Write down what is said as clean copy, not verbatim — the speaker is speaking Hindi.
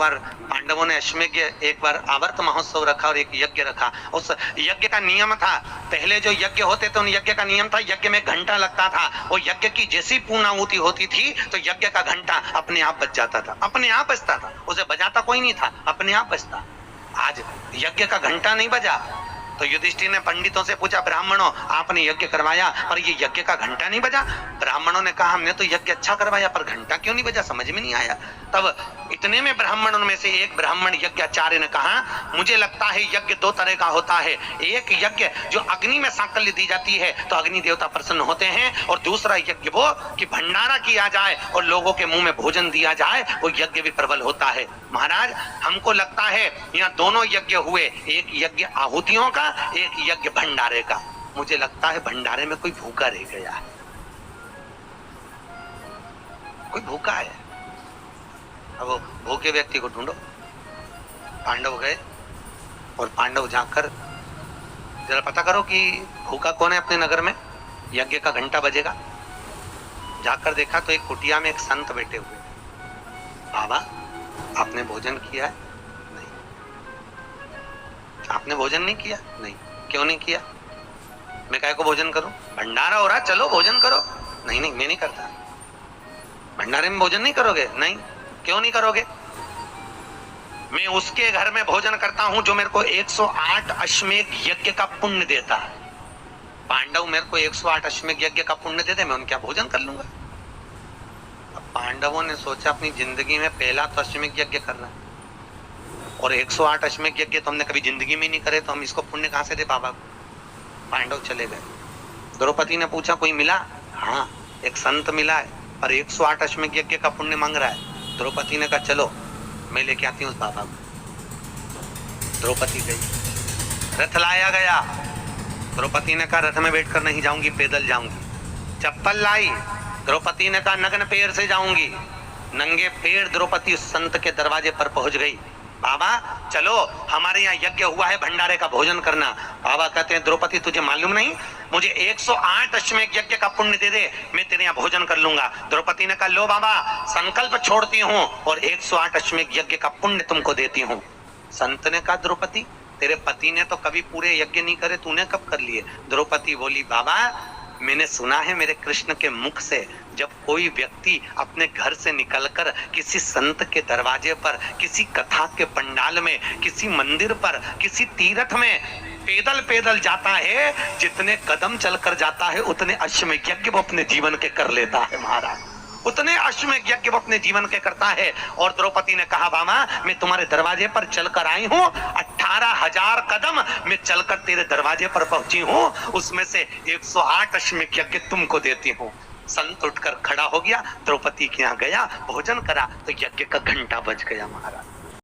बार पांडवों ने अश्वमेध, एक बार आवर्त महोत्सव रखा और एक यज्ञ रखा। उस यज्ञ का नियम था, पहले जो यज्ञ होते थे उन यज्ञ का नियम था, यज्ञ में घंटा लगता था। वो यज्ञ की जैसी पूर्णाहुति होती थी तो यज्ञ का घंटा अपने आप बज जाता था, अपने आप बजता था, उसे बजाता कोई नहीं था, अपने आप बजता। आज यज्ञ का घंटा नहीं बजा तो युधिष्ठिर ने पंडितों से पूछा, ब्राह्मणों आपने यज्ञ करवाया पर ये यज्ञ का घंटा नहीं बजा? ब्राह्मणों ने कहा हमने तो यज्ञ अच्छा करवाया पर घंटा क्यों नहीं बजा, समझ में नहीं आया। तब इतने में ब्राह्मणों में से एक ब्राह्मण यज्ञाचार्य ने कहा, मुझे लगता है यज्ञ दो तरह का होता है, एक यज्ञ जो अग्नि में सांकल्य दी जाती है तो अग्नि देवता प्रसन्न होते हैं, और दूसरा यज्ञ वो कि भंडारा किया जाए और लोगों के मुंह में भोजन दिया जाए, वो यज्ञ भी प्रबल होता है। महाराज हमको लगता है यहाँ दोनों यज्ञ हुए, एक यज्ञ आहुतियों का, एक यज्ञ भंडारे का। मुझे लगता है भंडारे में कोई भूखा रह गया है, कोई भूखा है। अब वो भूखे व्यक्ति को ढूंढो। पांडव गए और पांडव जाकर जरा पता करो कि भूखा कौन है अपने नगर में, यज्ञ का घंटा बजेगा। जाकर देखा तो एक कुटिया में एक संत बैठे हुए। बाबा आपने भोजन किया है? नहीं। आपने भोजन नहीं किया? नहीं। क्यों नहीं किया? मैं काहे को भोजन करूं, भंडारा हो रहा, चलो भोजन करो। नहीं नहीं मैं नहीं करता। भंडारे में भोजन नहीं करोगे? नहीं। क्यों नहीं करोगे? मैं उसके घर में भोजन करता हूं जो मेरे को 108 अश्वमेध यज्ञ का पुण्य देता है। पांडव मेरे को 108 अश्वमेध यज्ञ का पुण्य देते, मैं उनके यहाँ भोजन कर लूंगा। अब पांडवों ने सोचा अपनी जिंदगी में पहला तो अश्वमेध यज्ञ करना है, और 108 अश्वमेध यज्ञ तो हमने कभी जिंदगी में नहीं करे, तो हम इसको पुण्य कहां से दे बाबा को। पांडव चले गए। द्रौपदी ने पूछा कोई मिला? हाँ एक संत मिला है पर 108 अश्वमेध यज्ञ का पुण्य मांग रहा है। द्रौपदी ने कहा चलो मैं लेके आती हूँ उस बाबा को। द्रौपदी गई, रथ लाया गया। द्रौपदी ने कहा रथ में बैठकर नहीं जाऊंगी, पैदल जाऊंगी। चप्पल लाई, द्रौपदी ने कहा नग्न पैर से जाऊंगी। नंगे पैर द्रौपदी उस संत के दरवाजे पर पहुंच गई। बाबा चलो हमारे यहाँ यज्ञ हुआ है, भंडारे का भोजन करना। बाबा कहते हैं द्रौपदी तुझे मालूम नहीं, मुझे 108 अश्वमेध यज्ञ का पुण्य दे दे, मैं तेरे यहाँ भोजन कर लूंगा। द्रौपदी ने कहा लो बाबा संकल्प छोड़ती हूँ और 108 अश्वमेध यज्ञ का पुण्य तुमको देती हूँ। संत ने कहा द्रौपदी तेरे पति ने तो कभी पूरे यज्ञ नहीं करे, तूने कब कर लिए? द्रौपदी बोली बाबा मैंने सुना है मेरे कृष्ण के मुख से, जब कोई व्यक्ति अपने घर से निकलकर किसी संत के दरवाजे पर, किसी कथा के पंडाल में, किसी मंदिर पर, किसी तीर्थ में पैदल पैदल जाता है, जितने कदम चलकर जाता है उतने अश्वमेध यज्ञ वो अपने जीवन के कर लेता है महाराज, उतने अश्वमेध यज्ञ वो अपने जीवन के करता है। और द्रौपदी ने कहा बाबा मैं तुम्हारे दरवाजे पर चलकर आई हूँ, 18,000 कदम मैं चलकर तेरे दरवाजे पर पहुंची हूँ, उसमें से 108 अश्वमेध यज्ञ तुमको देती हूँ। संत उठकर खड़ा हो गया, द्रौपदी के यहाँ गया, भोजन करा तो यज्ञ का घंटा बज गया महाराज।